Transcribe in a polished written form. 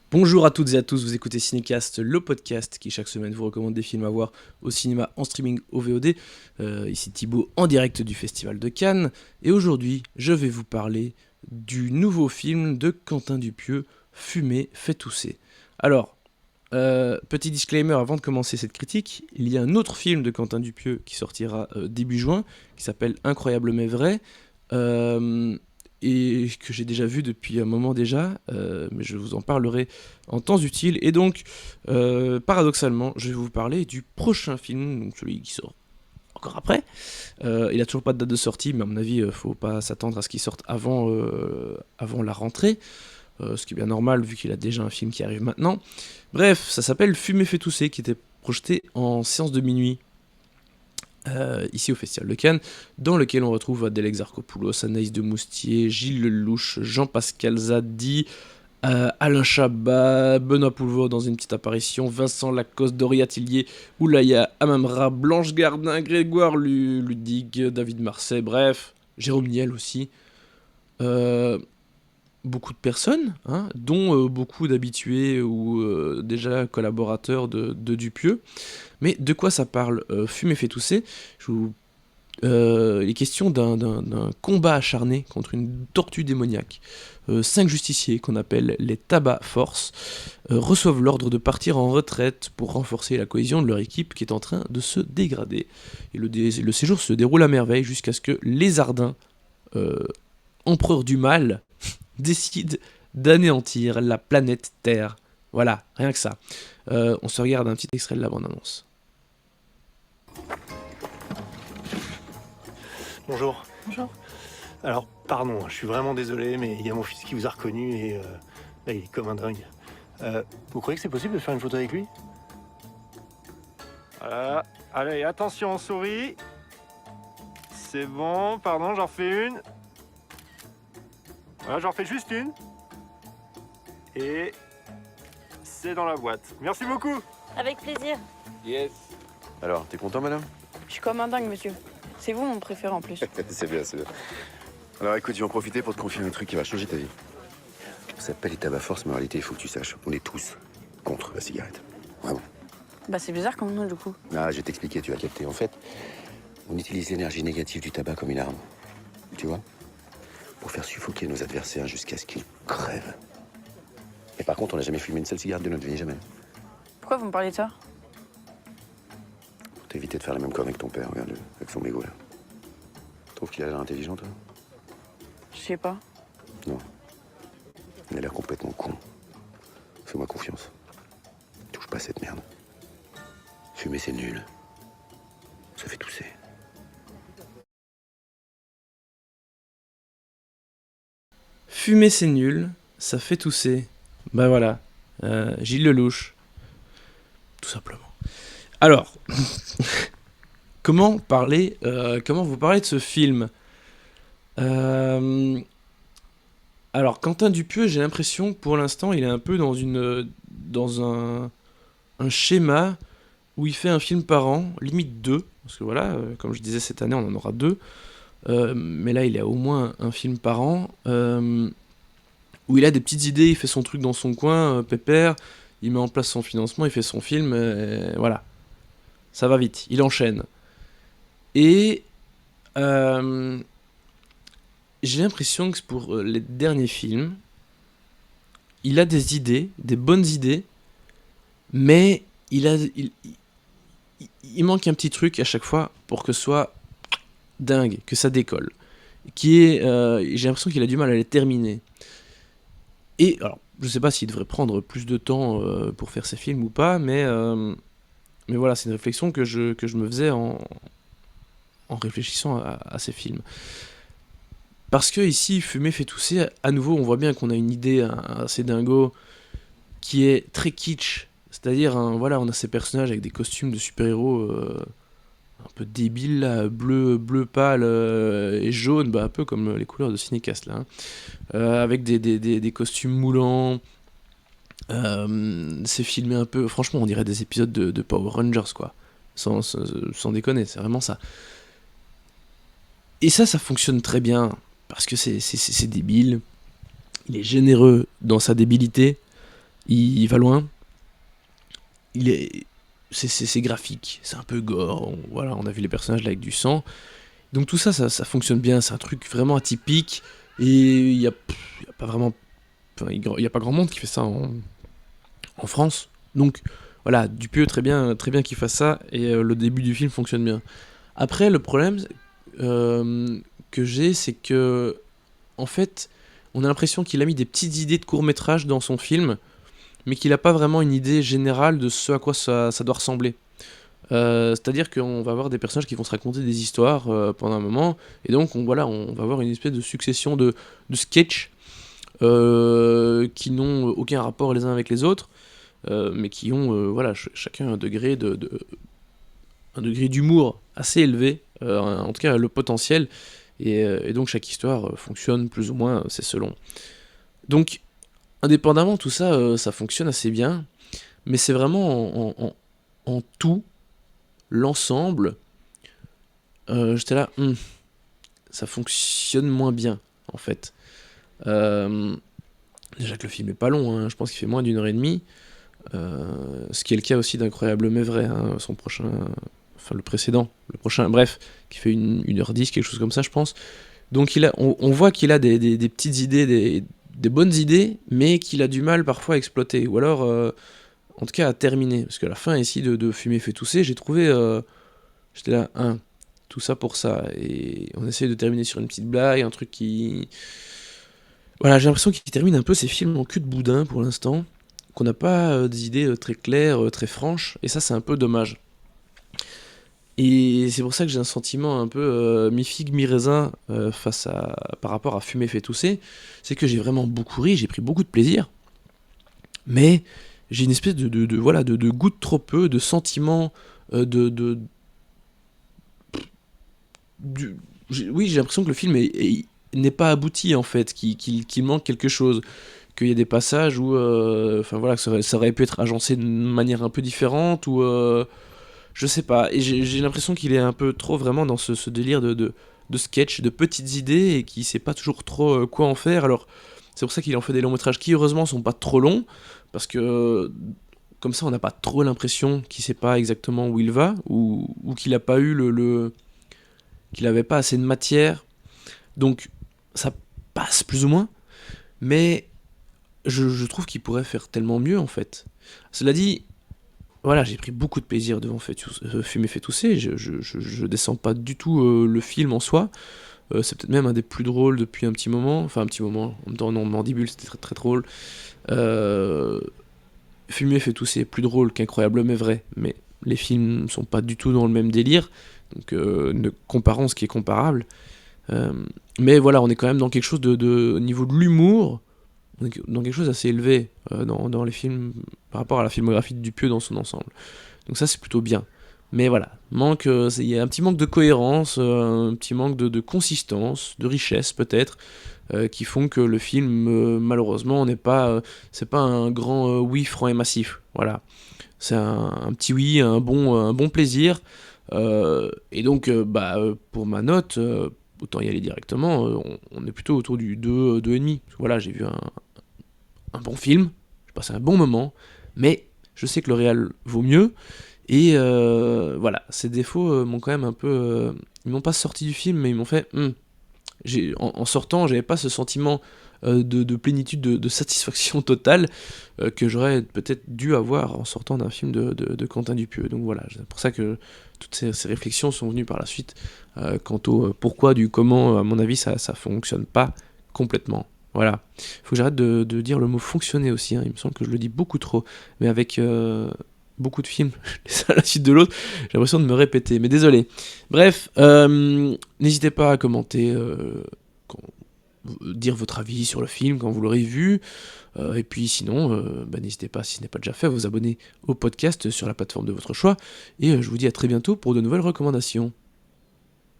Bonjour à toutes et à tous, vous écoutez Cinécast, le podcast qui chaque semaine vous recommande des films à voir au cinéma, en streaming, au VOD. Ici Thibaut en direct du Festival de Cannes. Et aujourd'hui, je vais vous parler du nouveau film de Quentin Dupieux, Fumer fait tousser. Alors, petit disclaimer avant de commencer cette critique, il y a un autre film de Quentin Dupieux qui sortira début juin, qui s'appelle Incroyable mais vrai. Euh, et que j'ai déjà vu depuis un moment déjà, mais je vous en parlerai en temps utile. Et donc, paradoxalement, je vais vous parler du prochain film, donc celui qui sort encore après. Il a toujours pas de date de sortie, mais à mon avis, faut pas s'attendre à ce qu'il sorte avant la rentrée, ce qui est bien normal vu qu'il a déjà un film qui arrive maintenant. Bref, ça s'appelle Fumer fait tousser, qui était projeté en séance de minuit ici au Festival de Cannes, dans lequel on retrouve Adèle Exarchopoulos, Anaïs de Moustier, Gilles Lelouch, Jean-Pascal Zadi, Alain Chabat, Benoît Poulvord dans une petite apparition, Vincent Lacoste, Doria Tillier, Oulaya Amamra, Blanche Gardin, Grégoire Ludig, David Marseille, bref, Jérôme Niel aussi. Euh, Beaucoup de personnes, hein, dont beaucoup d'habitués ou déjà collaborateurs de Dupieux. Mais de quoi ça parle Fumer fait tousser. Il est question d'un combat acharné contre une tortue démoniaque. 5 justiciers, qu'on appelle les Tabac Force, reçoivent l'ordre de partir en retraite pour renforcer la cohésion de leur équipe qui est en train de se dégrader. Et le séjour se déroule à merveille jusqu'à ce que Lézardin, euh, empereur du mal, décide d'anéantir la planète Terre. Voilà, rien que ça. On se regarde un petit extrait de la bande-annonce. Bonjour. Bonjour. Alors, pardon, je suis vraiment désolé, mais il y a mon fils qui vous a reconnu et là, il est comme un dingue. Vous croyez que c'est possible de faire une photo avec lui? Voilà. Allez, attention, on sourit. C'est bon, pardon, j'en refais une. Voilà, j'en refais juste une. Et c'est dans la boîte. Merci beaucoup. Avec plaisir. Yes. Alors, t'es content, madame? Je suis comme un dingue, monsieur. C'est vous mon préféré en plus. C'est bien, c'est bien. Alors écoute, je vais en profiter pour te confier un truc qui va changer ta vie. Ça s'appelle les tabac force, mais en réalité, il faut que tu saches, on est tous contre la cigarette. Vraiment. Bah c'est bizarre comme nom du coup. Ah, je vais t'expliquer, tu vas capter. En fait, on utilise l'énergie négative du tabac comme une arme. Tu vois? Pour faire suffoquer nos adversaires jusqu'à ce qu'ils crèvent. Et par contre, on n'a jamais fumé une seule cigarette de notre vie, jamais. Pourquoi vous me parlez de ça? Pour t'éviter de faire la même connerie que ton père, regarde-le, avec son mégot là. Trouve qu'il a l'air intelligent, toi? Je sais pas. Non. Il a l'air complètement con. Fais-moi confiance. Touche pas à cette merde. Fumer, c'est nul. Ça fait tousser. Fumer c'est nul, ça fait tousser. Bah voilà, Gilles Lelouch, tout simplement. Alors, comment vous parler de ce film? Euh, Alors, Quentin Dupieux, j'ai l'impression que pour l'instant, il est un peu dans un schéma où il fait un film par an, limite deux, parce que voilà, comme je disais, cette année, on en aura deux. Mais là, il a au moins un film par an, où il a des petites idées, il fait son truc dans son coin, pépère, il met en place son financement, il fait son film, voilà. Ça va vite, il enchaîne. Et euh, j'ai l'impression que pour les derniers films, il a des idées, des bonnes idées, mais il manque un petit truc à chaque fois pour que ce soit dingue, que ça décolle. J'ai l'impression qu'il a du mal à les terminer. Et alors, je sais pas s'il devrait prendre plus de temps pour faire ses films ou pas, mais voilà, c'est une réflexion que je me faisais en réfléchissant à ces films. Parce que ici, Fumer fait tousser, à nouveau, on voit bien qu'on a une idée assez dingo qui est très kitsch. C'est-à-dire, voilà, on a ces personnages avec des costumes de super-héros un peu débiles, là, bleu pâle et jaune, bah, un peu comme les couleurs de Cinécast, là. Hein. Avec des costumes moulants. C'est filmé un peu. Franchement, on dirait des épisodes de Power Rangers, quoi. Sans déconner, c'est vraiment ça. Et ça fonctionne très bien. Parce que c'est débile. Il est généreux dans sa débilité. il va loin. Il est, c'est graphique, c'est un peu gore. Voilà, on a vu les personnages là avec du sang. Donc tout ça, ça fonctionne bien. C'est un truc vraiment atypique et il y a pas vraiment, enfin, il y a pas grand monde qui fait ça en France. Donc voilà, Dupieux très bien qu'il fasse ça et le début du film fonctionne bien. Après, le problème que j'ai, c'est que en fait, on a l'impression qu'il a mis des petites idées de court-métrage dans son film, mais qu'il n'a pas vraiment une idée générale de ce à quoi ça doit ressembler. C'est-à-dire qu'on va avoir des personnages qui vont se raconter des histoires pendant un moment, et donc on va avoir une espèce de succession de sketchs qui n'ont aucun rapport les uns avec les autres, mais qui ont voilà, chacun un degré d'humour assez élevé, en tout cas le potentiel, et donc chaque histoire fonctionne plus ou moins, c'est selon. Donc, indépendamment de tout ça, ça fonctionne assez bien, mais c'est vraiment en tout, l'ensemble, j'étais là, ça fonctionne moins bien, en fait. Déjà que le film est pas long, hein, je pense qu'il fait moins d'1 h 30, ce qui est le cas aussi d'Incroyable mais vrai, hein, son prochain, enfin le précédent, le prochain, bref, qui fait 1 h 10, quelque chose comme ça, je pense. Donc on voit qu'il a des petites idées, des bonnes idées, mais qu'il a du mal parfois à exploiter, ou alors, en tout cas, à terminer. Parce que la fin ici de Fumer fait tousser, j'ai trouvé, j'étais là, tout ça pour ça, et on essaie de terminer sur une petite blague, un truc qui... Voilà, j'ai l'impression qu'il termine un peu ses films en cul de boudin pour l'instant, qu'on n'a pas des idées très claires, très franches, et ça c'est un peu dommage. Et c'est pour ça que j'ai un sentiment un peu mi-figue, mi-raisin par rapport à Fumer fait tousser. C'est que j'ai vraiment beaucoup ri, j'ai pris beaucoup de plaisir, mais j'ai une espèce voilà, de goût de trop peu, de sentiment, de oui, j'ai l'impression que le film n'est pas abouti en fait, qu'il manque quelque chose, qu'il y a des passages où, enfin voilà, que ça aurait pu être agencé d'une manière un peu différente, ou je sais pas, et j'ai l'impression qu'il est un peu trop vraiment dans ce délire de sketch, de petites idées, et qu'il sait pas toujours trop quoi en faire. Alors c'est pour ça qu'il en fait des longs métrages qui heureusement sont pas trop longs, parce que comme ça on n'a pas trop l'impression qu'il sait pas exactement où il va, ou qu'il a pas eu qu'il avait pas assez de matière, donc ça passe plus ou moins, mais je trouve qu'il pourrait faire tellement mieux en fait. Cela dit, voilà, j'ai pris beaucoup de plaisir devant Fumer fait tousser, je descends pas du tout le film en soi, c'est peut-être même un des plus drôles depuis un petit moment, enfin un petit moment, en même temps non, Mandibule c'était très très drôle, Fumer fait tousser est plus drôle qu'Incroyable mais vrai, mais les films sont pas du tout dans le même délire, donc ne comparons ce qui est comparable. Euh, mais voilà, on est quand même dans quelque chose au niveau de l'humour, on est dans quelque chose d'assez élevé dans les films par rapport à la filmographie de Dupieux dans son ensemble. Donc ça c'est plutôt bien. Mais voilà, il y a un petit manque de cohérence, un petit manque de consistance, de richesse peut-être, qui font que le film, malheureusement, c'est pas un grand oui franc et massif. Voilà, c'est un petit oui, un bon plaisir. Et donc, pour ma note, autant y aller directement, on est plutôt autour du 2, 2,5. Voilà, j'ai vu un bon film, j'ai passé un bon moment, mais je sais que le réal vaut mieux. Et voilà, ces défauts m'ont quand même un peu... ils m'ont pas sorti du film, mais ils m'ont fait... en sortant, j'avais pas ce sentiment de plénitude, de satisfaction totale que j'aurais peut-être dû avoir en sortant d'un film de Quentin Dupieux. Donc voilà, c'est pour ça que toutes ces réflexions sont venues par la suite quant au pourquoi, du comment, à mon avis, ça fonctionne pas complètement. Voilà. Faut que j'arrête de dire le mot fonctionner aussi, hein. Il me semble que je le dis beaucoup trop, mais avec beaucoup de films, à la suite de l'autre, j'ai l'impression de me répéter, mais désolé. Bref, n'hésitez pas à commenter, dire votre avis sur le film quand vous l'aurez vu, et puis sinon, n'hésitez pas, si ce n'est pas déjà fait, à vous abonner au podcast sur la plateforme de votre choix, et je vous dis à très bientôt pour de nouvelles recommandations.